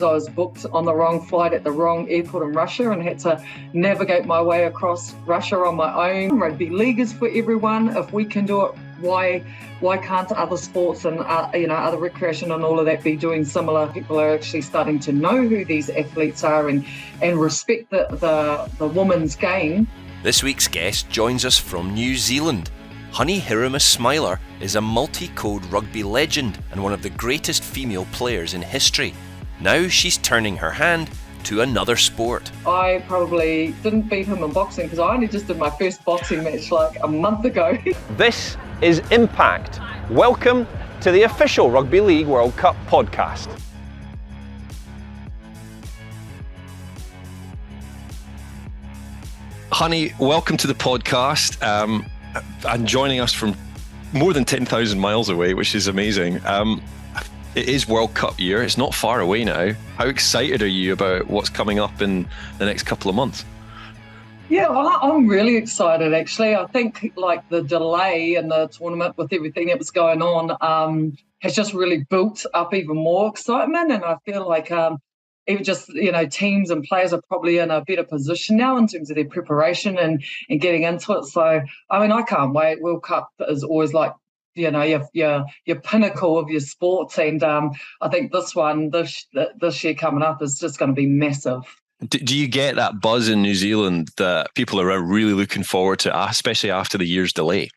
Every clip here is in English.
I was booked on the wrong flight at the wrong airport in Russia and had to navigate my way across Russia on my own. Rugby League is for everyone. If we can do it, why can't other sports and other recreation and all of that be doing similar? People are actually starting to know who these athletes are and respect the women's game. This week's guest joins us from New Zealand. Hireme Smiler is a multi-code rugby legend and one of the greatest female players in history. Now she's turning her hand to another sport. I probably didn't beat him in boxing because I only just did my first boxing match like a month ago. This is Impact. Welcome to the official Rugby League World Cup podcast. Honey, welcome to the podcast. And joining us from more than 10,000 miles away, which is amazing. It is World Cup year. It's not far away now. How excited are you about what's coming up in the next couple of months? Yeah, I'm really excited, actually. I think like the delay in the tournament with everything that was going on has just really built up even more excitement. And I feel like even just, teams and players are probably in a better position now in terms of their preparation and getting into it. So, I can't wait. World Cup is always like, your pinnacle of your sports, and I think this year coming up is just going to be massive. Do you get that buzz in New Zealand that people are really looking forward to, especially after the year's delay?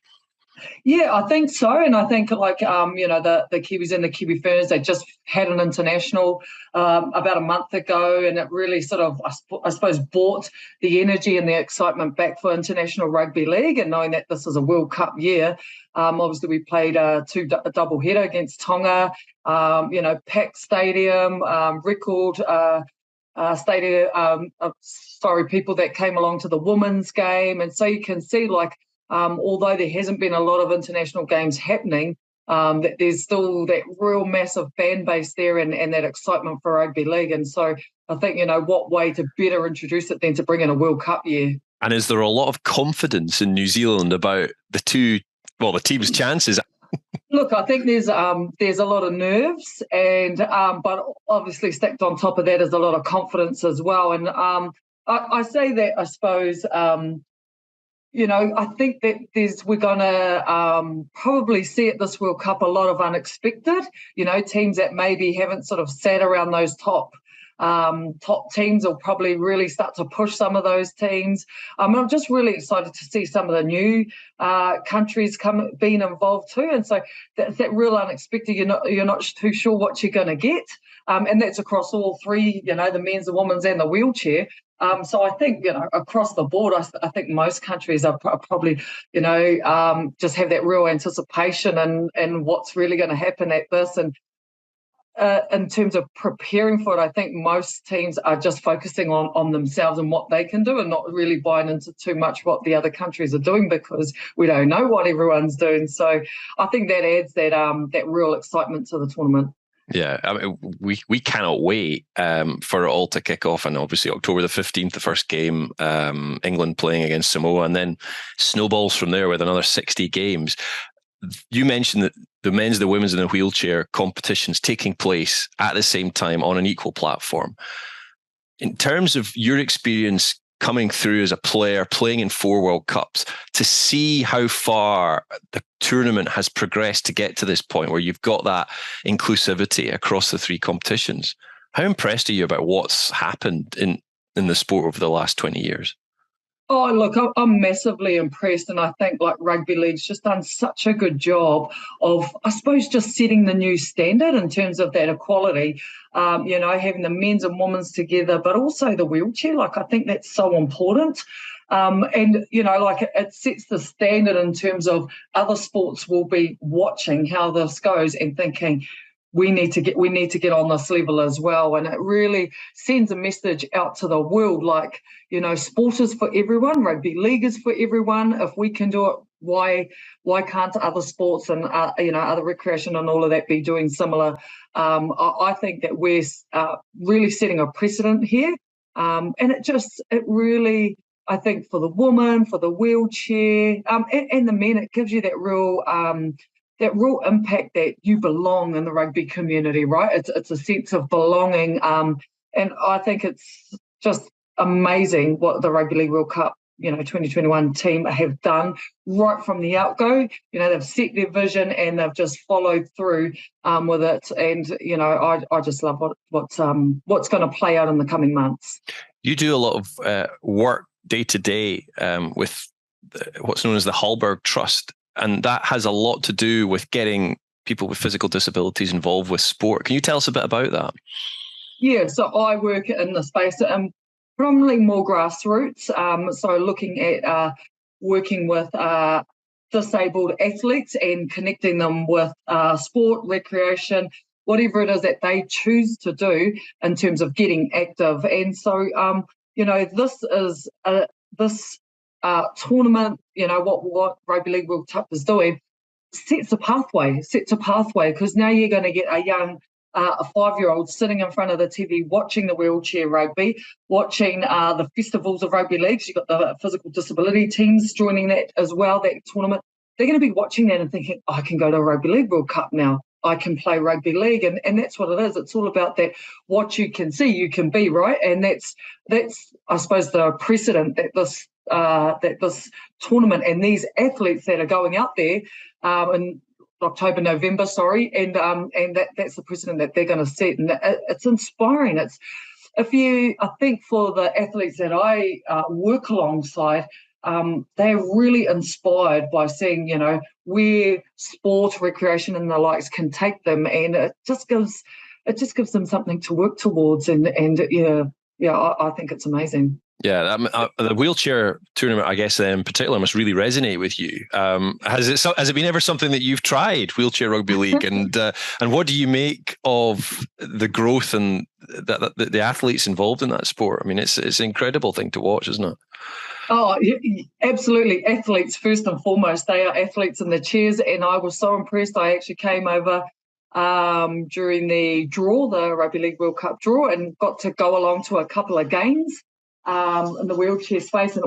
Yeah, I think so. And I think the Kiwis and the Kiwi Ferns, they just had an international about a month ago, and it really sort of, I suppose, brought the energy and the excitement back for international rugby league. And knowing that this is a World Cup year, obviously we played a double header against Tonga, packed stadium, record stadium, people that came along to the women's game. And so you can see although there hasn't been a lot of international games happening, that there's still that real massive fan base there and that excitement for rugby league. And so I think, what way to better introduce it than to bring in a World Cup year? And is there a lot of confidence in New Zealand about the team's chances? Look, I think there's a lot of nerves, and but obviously stacked on top of that is a lot of confidence as well. And I say that, I suppose, I think that we're going to probably see at this World Cup a lot of unexpected, teams that maybe haven't sort of sat around those top teams will probably really start to push some of those teams. I'm just really excited to see some of the new countries being involved too. And so that's that real unexpected. You're not too sure what you're going to get. And that's across all three, the men's, the women's and the wheelchair. So I think, across the board, I think most countries are probably, just have that real anticipation and what's really going to happen at this. And in terms of preparing for it, I think most teams are just focusing on themselves and what they can do and not really buying into too much what the other countries are doing because we don't know what everyone's doing. So I think that adds that real excitement to the tournament. Yeah, we cannot wait for it all to kick off. And obviously October the 15th, the first game, England playing against Samoa, and then snowballs from there with another 60 games. You mentioned that the men's, the women's and the wheelchair competitions taking place at the same time on an equal platform. In terms of your experience coming through as a player, playing in 4 World Cups, to see how far the tournament has progressed to get to this point where you've got that inclusivity across the 3 competitions, how impressed are you about what's happened in the sport over the last 20 years? Oh, look, I'm massively impressed, and I think Rugby League's just done such a good job of, I suppose, just setting the new standard in terms of that equality, having the men's and women's together, but also the wheelchair. I think that's so important. It sets the standard in terms of other sports will be watching how this goes and thinking, we need to get on this level as well. And it really sends a message out to the world, sport is for everyone, rugby league is for everyone. If we can do it, why can't other sports and other recreation and all of that be doing similar? I think that we're really setting a precedent here. And it really, I think, for the woman, for the wheelchair, and the men, it gives you that real real impact that you belong in the rugby community, right? It's a sense of belonging, and I think it's just amazing what the Rugby League World Cup 2021 team have done right from the outgo. They've set their vision and they've just followed through with it. And I just love what's going to play out in the coming months. You do a lot of work day to day with what's known as the Hallberg Trust, and that has a lot to do with getting people with physical disabilities involved with sport. Can you tell us a bit about that? Yeah, so I work in the space, predominantly more grassroots, so looking at working with disabled athletes and connecting them with sport, recreation, whatever it is that they choose to do in terms of getting active. And so, this is this tournament, what Rugby League World Cup is doing, sets a pathway, because now you're going to get a 5-year-old sitting in front of the TV watching the wheelchair rugby, watching the festivals of rugby leagues. You've got the physical disability teams joining that as well, that tournament. They're going to be watching that and thinking, I can go to a Rugby League World Cup now. I can play rugby league. And that's what it is. It's all about that, what you can see, you can be, right? And that's I suppose, the precedent that this tournament and these athletes that are going out there in October, November, and that's the precedent that they're going to set, and it's inspiring. I think for the athletes that I work alongside, they're really inspired by seeing, where sport, recreation, and the likes can take them, and it just gives them something to work towards, and I think it's amazing. Yeah, the wheelchair tournament, I guess, in particular, must really resonate with you. Has it been ever something that you've tried, wheelchair rugby league, and what do you make of the growth and the athletes involved in that sport? I mean, it's an incredible thing to watch, isn't it? Oh, absolutely. Athletes, first and foremost. They are athletes in the chairs, and I was so impressed. I actually came over during the Rugby League World Cup draw, and got to go along to a couple of games in the wheelchair space, and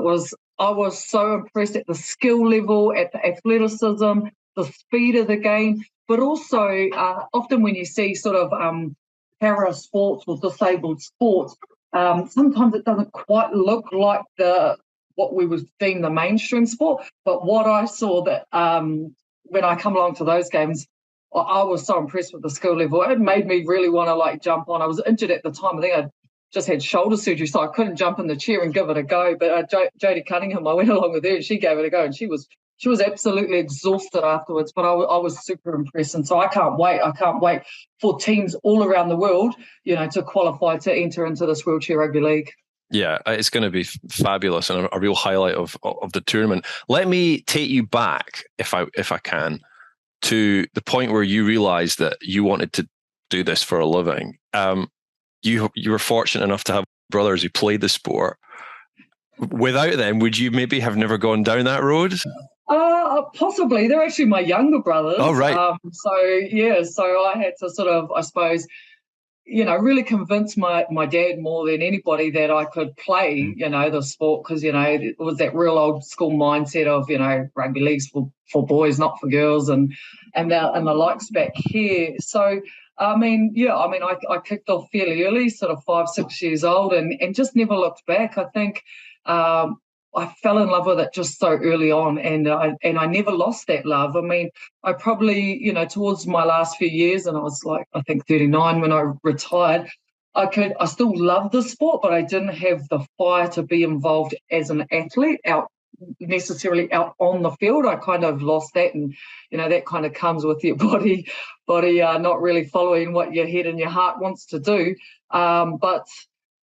I was so impressed at the skill level, at the athleticism, the speed of the game, but also often when you see sort of para sports or disabled sports, sometimes it doesn't quite look like what we would deem the mainstream sport. But what I saw that when I come along to those games, I was so impressed with the skill level. It made me really want to jump on. I was injured at the time. I think I'd just had shoulder surgery, so I couldn't jump in the chair and give it a go. But Jodie Cunningham, I went along with her, and she gave it a go, and she was absolutely exhausted afterwards. But I was super impressed, and so I can't wait for teams all around the world, to qualify to enter into this wheelchair rugby league. Yeah, it's going to be fabulous and a real highlight of the tournament. Let me take you back, if I can, to the point where you realised that you wanted to do this for a living. You were fortunate enough to have brothers who played the sport. Without them, would you maybe have never gone down that road? Possibly. They're actually my younger brothers. Oh, right. So I had to sort of, I suppose, really convince my dad more than anybody that I could play, the sport, because, it was that real old school mindset of, rugby league's for boys, not for girls, and the likes back here. So, I kicked off fairly early, sort of 5-6 years old, and just never looked back. I think I fell in love with it just so early on, and I never lost that love. I mean, I probably, towards my last few years, and I was I think 39 when I retired, I still loved the sport, but I didn't have the fire to be involved as an athlete necessarily out on the field. I kind of lost that, and that kind of comes with your body not really following what your head and your heart wants to do. But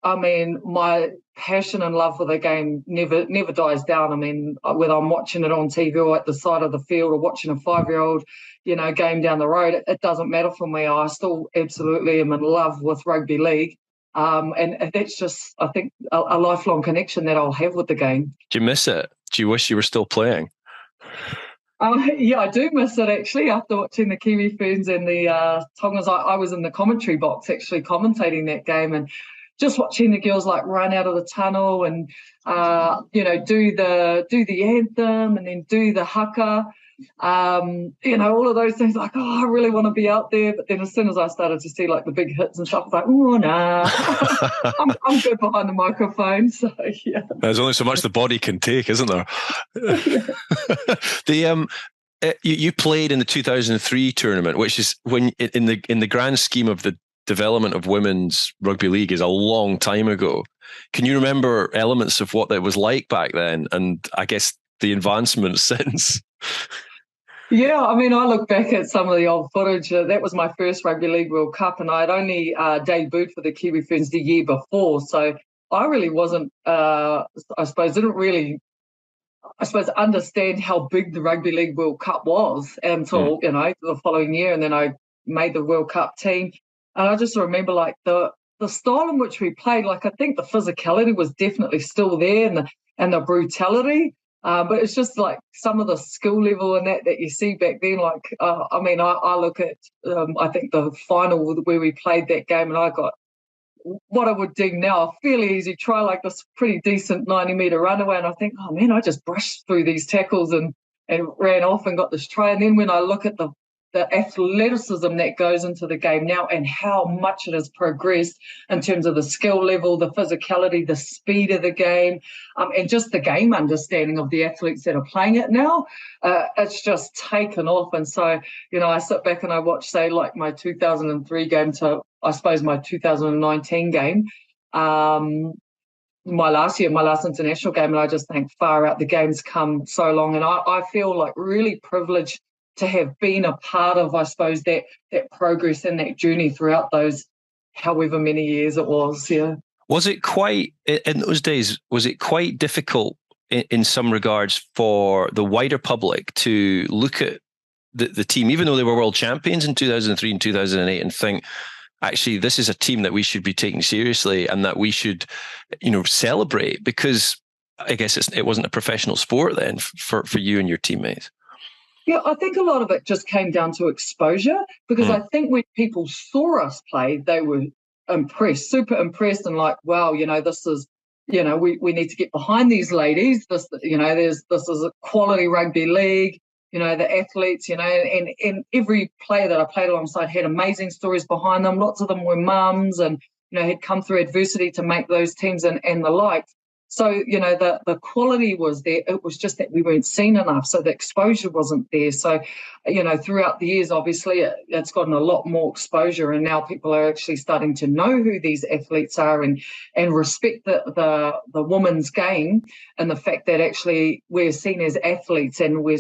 I mean, my passion and love for the game never dies down. I mean, whether I'm watching it on TV or at the side of the field or watching a 5-year-old, game down the road, it doesn't matter for me. I still absolutely am in love with rugby league. And that's just, I think, a lifelong connection that I'll have with the game. Do you miss it? Do you wish you were still playing? Yeah, I do miss it, actually. After watching the Kiwi Ferns and the Tongas, I was in the commentary box actually commentating that game, and just watching the girls run out of the tunnel and do the anthem and then do the haka. all of those things, like, oh, I really want to be out there. But then as soon as I started to see like the big hits and stuff, I was like, oh, nah, I'm good behind the microphone. So, yeah. There's only so much the body can take, isn't there? You played in the 2003 tournament, which is when in the grand scheme of the development of women's rugby league is a long time ago. Can you remember elements of what that was like back then? And I guess the advancements since. Yeah, I mean, I look back at some of the old footage. That was my first Rugby League World Cup, and I'd only debuted for the Kiwi Ferns the year before. So I really wasn't, understand how big the Rugby League World Cup was until, the following year. And then I made the World Cup team. And I just remember like the style in which we played, like I think the physicality was definitely still there and the brutality. But it's just like some of the skill level and that you see back then. Like, I look at, I think the final where we played that game, and I got what I would deem now a fairly easy try, like this pretty decent 90-metre runaway. And I think, oh, man, I just brushed through these tackles and ran off and got this try. And then when I look at the athleticism that goes into the game now and how much it has progressed in terms of the skill level, the physicality, the speed of the game, and just the game understanding of the athletes that are playing it now, it's just taken off. And so, I sit back and I watch, say, like my 2003 game to, I suppose, my 2019 game, my last international game, and I just think far out, the game's come so long. And I feel like really privileged to have been a part of, I suppose, that progress and that journey throughout those however many years it was. Yeah. Was it quite, in those days, was it quite difficult in some regards for the wider public to look at the team, even though they were world champions in 2003 and 2008, and think, actually, this is a team that we should be taking seriously and that we should, celebrate? Because I guess it wasn't a professional sport then for you and your teammates. Yeah, I think a lot of it just came down to exposure, because I think when people saw us play, they were impressed, super impressed, and like, wow, this is, we need to get behind these ladies. This is a quality rugby league. The athletes, and every player that I played alongside had amazing stories behind them. Lots of them were mums and, had come through adversity to make those teams and the like. So, the quality was there. It was just that we weren't seen enough. So the exposure wasn't there. So, throughout the years, obviously, it's gotten a lot more exposure. And now people are actually starting to know who these athletes are and respect the women's game, and the fact that actually we're seen as athletes, and we're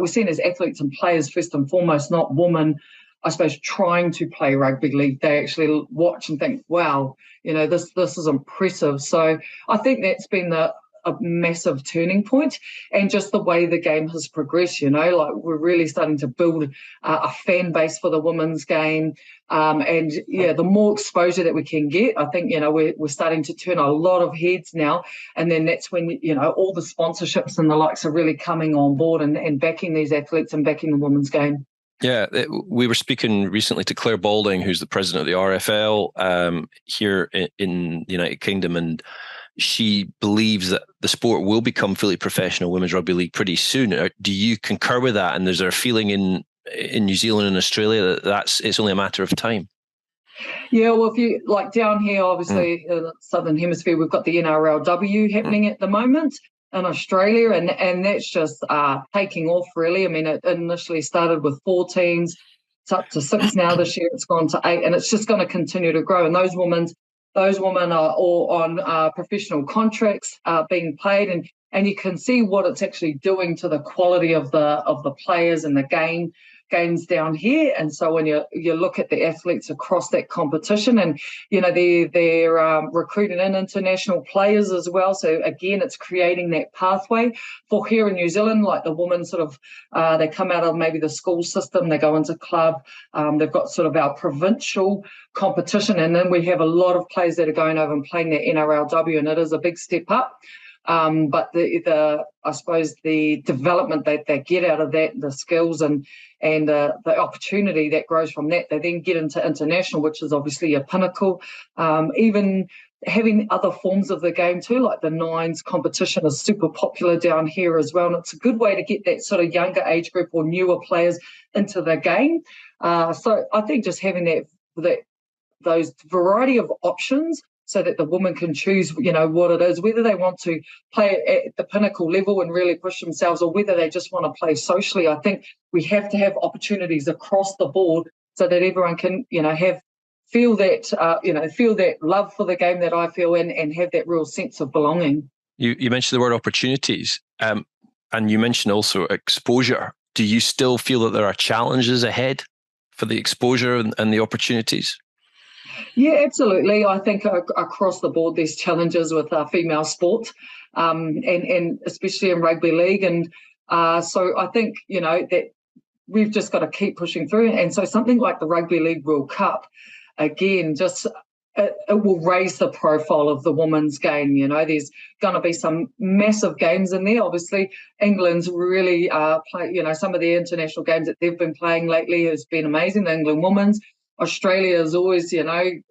seen as athletes and players first and foremost, not women, I suppose, trying to play rugby league. They actually watch and think, wow, this is impressive. So I think that's been a massive turning point, and just the way the game has progressed, like we're really starting to build a fan base for the women's game. The more exposure that we can get, I think, we're starting to turn a lot of heads now. And then that's when, all the sponsorships and the likes are really coming on board and backing these athletes and backing the women's game. Yeah, we were speaking recently to Claire Balding, who's the president of the RFL here in the United Kingdom, and she believes that the sport will become fully professional, women's rugby league, pretty soon. Do you concur with that? And is there a feeling in New Zealand and Australia that it's only a matter of time? Yeah, well, if you like down here, obviously in the Southern Hemisphere, we've got the NRLW happening at the moment in Australia, and that's just taking off, really. I mean, it initially started with 4 teams. It's up to 6 now this year. It's gone to 8, and it's just going to continue to grow. And those women are all on professional contracts being paid, and you can see what it's actually doing to the quality of the players and the games down here. And so when you look at the athletes across that competition, and they're recruiting in international players as well. So again, it's creating that pathway for here in New Zealand. Like the women sort of they come out of maybe the school system, they go into club. They've got sort of our provincial competition, and then we have a lot of players that are going over and playing the NRLW, and it is a big step up. But I suppose the development that they get out of that, the skills and the opportunity that grows from that, they then get into international, which is obviously a pinnacle. Even having other forms of the game too, like the nines competition is super popular down here as well. And it's a good way to get that sort of younger age group or newer players into the game. So I think just having those variety of options so that the woman can choose, what it is, whether they want to play at the pinnacle level and really push themselves or whether they just want to play socially. I think we have to have opportunities across the board so that everyone can, feel that love for the game that I feel and have that real sense of belonging. You mentioned the word opportunities, and you mentioned also exposure. Do you still feel that there are challenges ahead for the exposure and the opportunities? Yeah, absolutely. I think across the board there's challenges with female sport, and especially in rugby league. And so I think, that we've just got to keep pushing through. And so something like the Rugby League World Cup, again, just it will raise the profile of the women's game. There's going to be some massive games in there. Obviously, England's really some of the international games that they've been playing lately has been amazing. The England women's. Australia is always,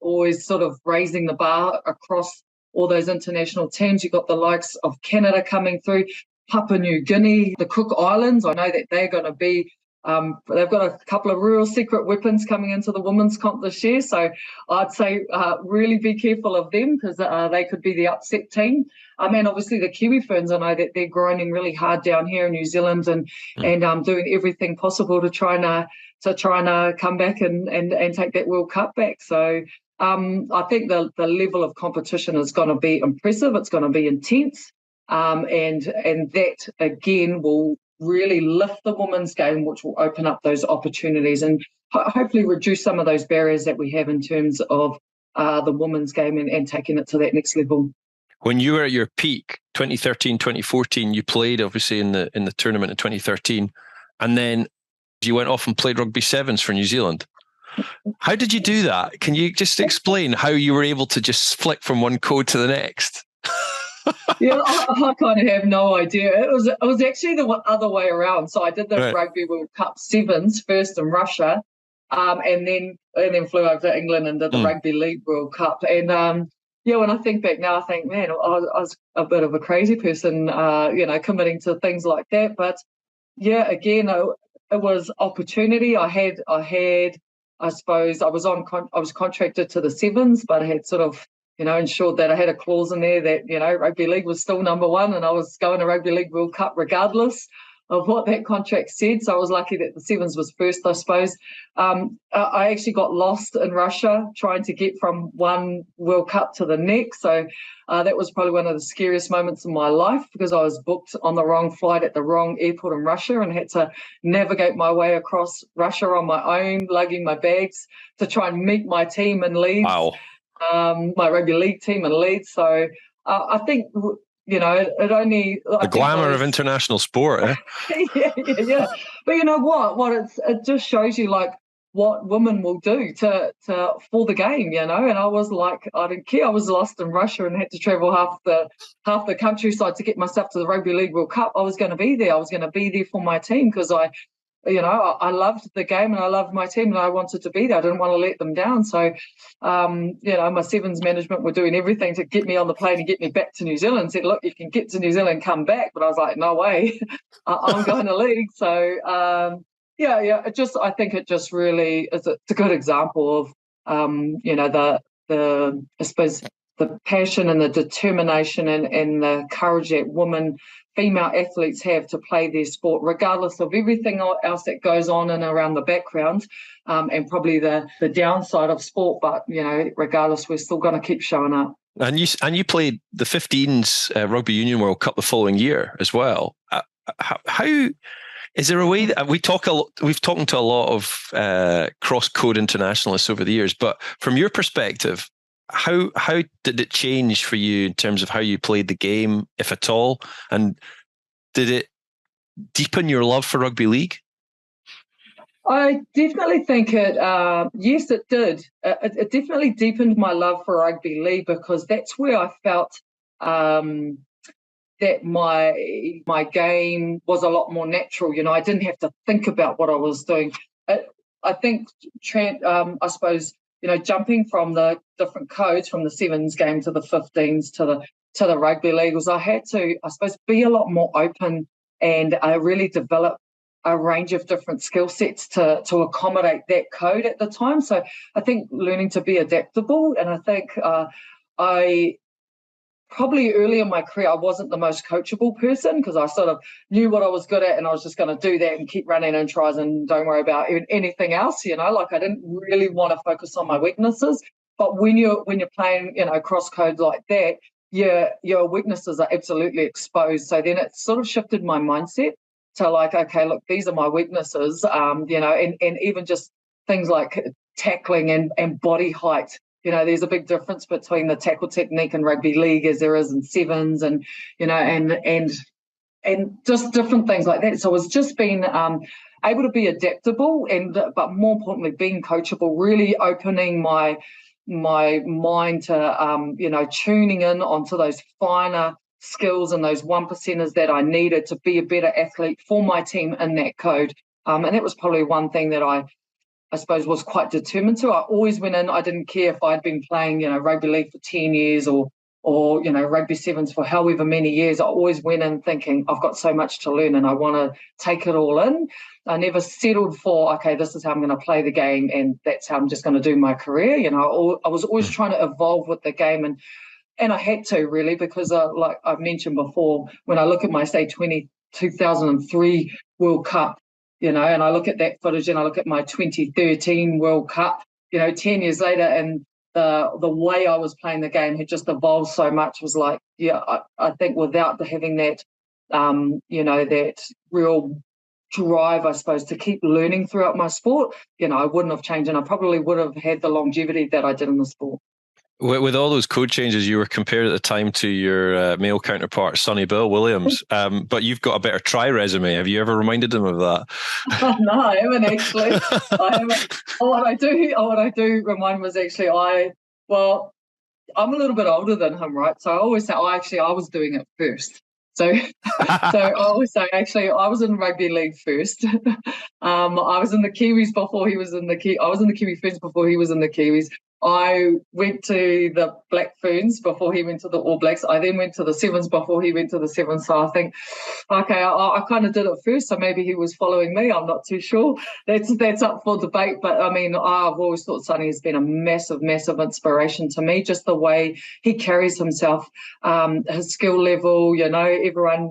always sort of raising the bar across all those international teams. You've got the likes of Canada coming through, Papua New Guinea, the Cook Islands. I know that they're going to be, they've got a couple of real secret weapons coming into the women's comp this year. So I'd say really be careful of them because they could be the upset team. And obviously the Kiwi Ferns, I know that they're grinding really hard down here in New Zealand and doing everything possible to try and come back and take that World Cup back. So I think the level of competition is going to be impressive. It's going to be intense, and that again will really lift the women's game, which will open up those opportunities and hopefully reduce some of those barriers that we have in terms of the women's game and taking it to that next level. When you were at your peak, 2013, 2014, you played obviously in the tournament in 2013, and then you went off and played rugby sevens for New Zealand. How did you do that? Can you just explain how you were able to just flick from one code to the next? Yeah, I kind of have no idea. It was actually the other way around. So I did the Rugby World Cup sevens first in Russia, and then flew over to England and did the Rugby League World Cup. And when I think back now, I think, man, I was a bit of a crazy person, committing to things like that. But yeah, again, it was opportunity. I suppose I was contracted to the sevens, but I had sort of, ensured that I had a clause in there that, rugby league was still number one and I was going to Rugby League World Cup regardless of what that contract said. So I was lucky that the sevens was first, I suppose. I actually got lost in Russia trying to get from one World Cup to the next. So that was probably one of the scariest moments in my life because I was booked on the wrong flight at the wrong airport in Russia and had to navigate my way across Russia on my own, lugging my bags to try and meet my team in Leeds. Wow. My rugby league team in Leeds. So I think, it only... The glamour of international sport, eh? yeah. But you know what? It just shows you like what women will do for the game, and I was like, I didn't care. I was lost in Russia and had to travel half the countryside to get myself to the Rugby League World Cup. I was going to be there. I was going to be there for my team because I loved the game and I loved my team and I wanted to be there. I didn't want to let them down. So, my sevens management were doing everything to get me on the plane and get me back to New Zealand. Said, look, you can get to New Zealand, come back. But I was like, no way, I'm going to league. So, I think it just really it's a good example of, I suppose the passion and the determination and the courage that female athletes have to play their sport, regardless of everything else that goes on and around the background, and probably the downside of sport. But regardless, we're still going to keep showing up. And you played the 15s Rugby Union World Cup the following year as well. How is there a way that we've talked to a lot of cross-code internationalists over the years, but from your perspective, how did it change for you in terms of how you played the game, if at all? And did it deepen your love for rugby league? I definitely think yes, it did. It definitely deepened my love for rugby league because that's where I felt that my game was a lot more natural. I didn't have to think about what I was doing. I think, I suppose, jumping from the different codes, from the sevens game to the 15s to the rugby league, was I had to, I suppose, be a lot more open and really develop a range of different skill sets to accommodate that code at the time. So I think learning to be adaptable, and I think I probably early in my career, I wasn't the most coachable person because I sort of knew what I was good at and I was just going to do that and keep running in tries and don't worry about anything else, like I didn't really want to focus on my weaknesses. But when you're playing, cross code like that, your weaknesses are absolutely exposed. So then it sort of shifted my mindset to like, okay, look, these are my weaknesses, and even just things like tackling and body height. There's a big difference between the tackle technique in rugby league as there is in sevens, and just different things like that. So it was just being able to be adaptable, but more importantly, being coachable, really opening my mind to tuning in onto those finer skills and those 1%ers that I needed to be a better athlete for my team in that code. And that was probably one thing that I suppose was quite determined to. I always went in, I didn't care if I'd been playing, rugby league for 10 years or rugby sevens for however many years. I always went in thinking I've got so much to learn and I want to take it all in. I never settled for, okay, this is how I'm going to play the game and that's how I'm just going to do my career. I was always trying to evolve with the game, and I had to really, because like I've mentioned before, when I look at my, say, 2003 World Cup, and I look at that footage and I look at my 2013 World Cup, 10 years later, and the way I was playing the game had just evolved so much. Was like, I think without having that, that real drive, I suppose, to keep learning throughout my sport, I wouldn't have changed, and I probably would have had the longevity that I did in the sport. With all those code changes, you were compared at the time to your male counterpart, Sonny Bill Williams, but you've got a better try resume. Have you ever reminded him of that? No, I haven't actually. I haven't. What I do remind him is actually I'm a little bit older than him, right? So I always say, I was doing it first. So I always say, actually, I was in rugby league first. I was in the Kiwis before he was in the I was in the Kiwi Ferns before he was in the Kiwis. I went to the Black Ferns before he went to the All Blacks. I then went to the Sevens before he went to the Sevens. So I think, okay, I kind of did it first. So maybe he was following me. I'm not too sure. That's up for debate. But I mean, I've always thought Sonny has been a massive, massive inspiration to me. Just the way he carries himself, his skill level. Everyone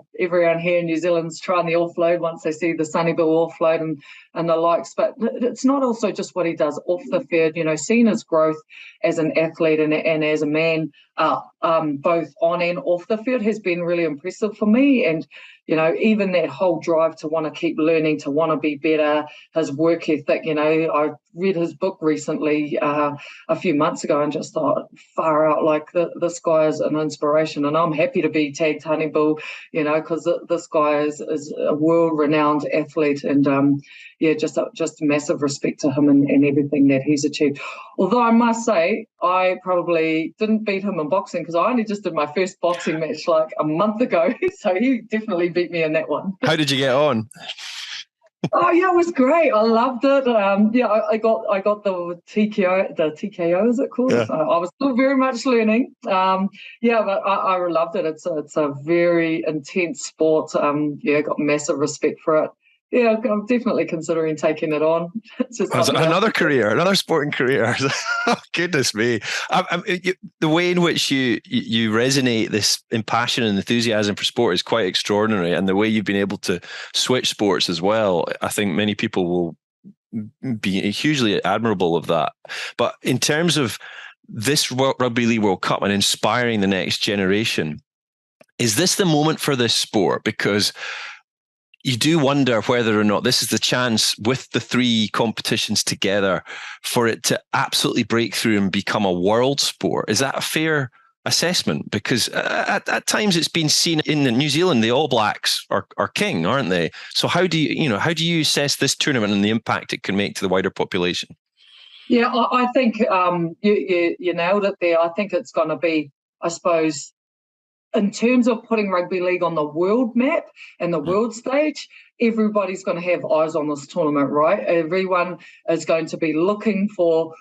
here in New Zealand's trying the offload once they see the Sonny Bill offload and the likes. But it's not also just what he does off the field. Seeing his growth as an athlete and as a man, both on and off the field, has been really impressive for me. And even that whole drive to want to keep learning, to want to be better, his work ethic. I read his book recently a few months ago and just thought, far out, like this guy is an inspiration. And I'm happy to be tagged Honey Bill, because this guy is a world-renowned athlete, and just massive respect to him and everything that he's achieved. Although I must say, I probably didn't beat him in boxing because I only just did my first boxing match like a month ago. So he definitely beat me in that one. How did you get on? Oh yeah, it was great. I loved it. I got the TKO, is it called? Yeah. So I was still very much learning. But I loved it. It's a very intense sport. Got massive respect for it. Yeah, I'm definitely considering taking it on. It's just another sporting career. Oh, goodness me. The way in which you resonate this passion and enthusiasm for sport is quite extraordinary. And the way you've been able to switch sports as well, I think many people will be hugely admirable of that. But in terms of this Rugby League World Cup and inspiring the next generation, is this the moment for this sport? Because you do wonder whether or not this is the chance with the three competitions together for it to absolutely break through and become a world sport. Is that a fair assessment? Because at times it's been seen in New Zealand, the All Blacks are king, aren't they? So how do you assess this tournament and the impact it can make to the wider population? Yeah, I think you nailed it there. I think it's going to be, I suppose, in terms of putting rugby league on the world map and the world stage, everybody's going to have eyes on this tournament, right? Everyone is going to be looking for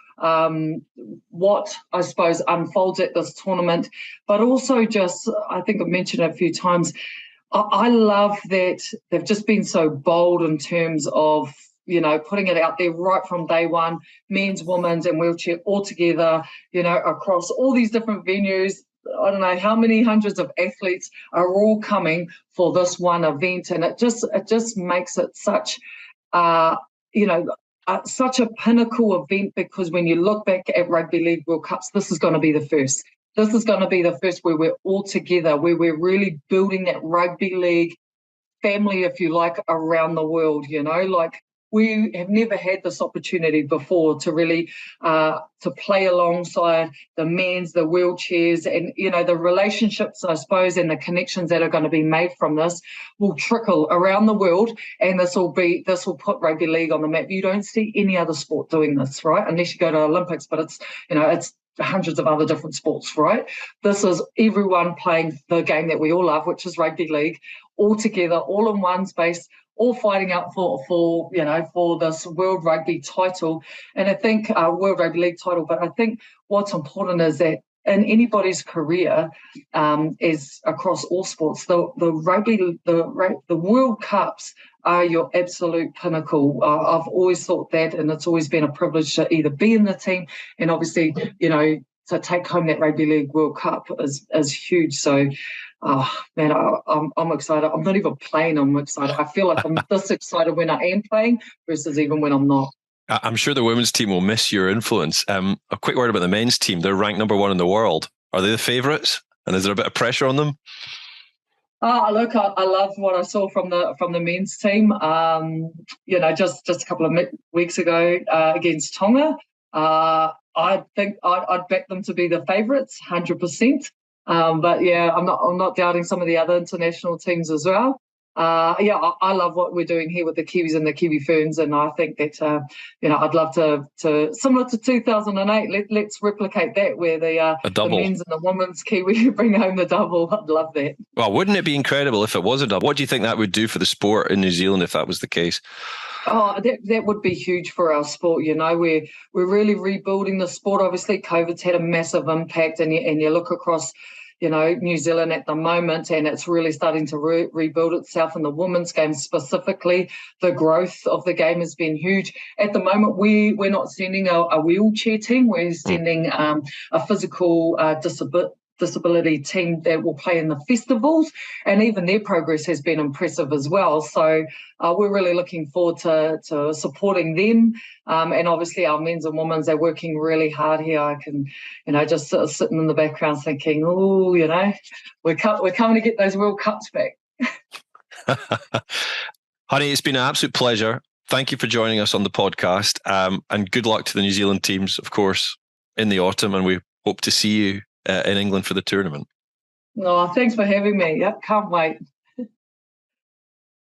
what, I suppose, unfolds at this tournament. But also just, I think I've mentioned it a few times, I love that they've just been so bold in terms of, putting it out there right from day one, men's, women's and wheelchair all together, across all these different venues. I don't know how many hundreds of athletes are all coming for this one event, and it just makes it such, such a pinnacle event, because when you look back at Rugby League World Cups, this is going to be the first. This is going to be the first where we're all together, where we're really building that rugby league family, if you like, around the world. We have never had this opportunity before to really to play alongside the men's, the wheelchairs, and the relationships, I suppose, and the connections that are going to be made from this will trickle around the world, and this will put rugby league on the map. You don't see any other sport doing this, right? Unless you go to Olympics, but it's hundreds of other different sports, right? This is everyone playing the game that we all love, which is rugby league, all together, all in one space, all fighting out for this World Rugby title, and I think World Rugby League title. But I think what's important is that in anybody's career, is across all sports, the World Cups are your absolute pinnacle. I've always thought that, and it's always been a privilege to either be in the team and obviously, to take home that Rugby League World Cup is huge. So, man, I'm excited. I'm not even playing, I'm excited. I feel like I'm this excited when I am playing versus even when I'm not. I'm sure the women's team will miss your influence. A quick word about the men's team. They're ranked number 1 in the world. Are they the favourites? And is there a bit of pressure on them? Look, I love what I saw from the men's team. Just a couple of weeks ago against Tonga. I think I'd back them to be the favourites, 100%. But yeah, I'm not doubting some of the other international teams as well. I love what we're doing here with the Kiwis and the Kiwi Ferns, and I think that I'd love to similar to 2008. Let's replicate that, where the men's and the women's Kiwi bring home the double. I'd love that. Well, wouldn't it be incredible if it was a double? What do you think that would do for the sport in New Zealand if that was the case? Oh, that would be huge for our sport. We're really rebuilding the sport. Obviously, COVID's had a massive impact, and you look across New Zealand at the moment, and it's really starting to rebuild itself in the women's game specifically. The growth of the game has been huge. At the moment, we're not sending a wheelchair team. We're sending a physical disability team that will play in the festivals, and even their progress has been impressive as well. So we're really looking forward to supporting them, and obviously our men's and women's, they're working really hard here. I can just sort of sitting in the background thinking, we're coming to get those World Cups back. Honey, it's been an absolute pleasure. Thank you for joining us on the podcast, and good luck to the New Zealand teams, of course, in the autumn, and we hope to see you in England for the tournament. No, thanks for having me. Yeah, can't wait.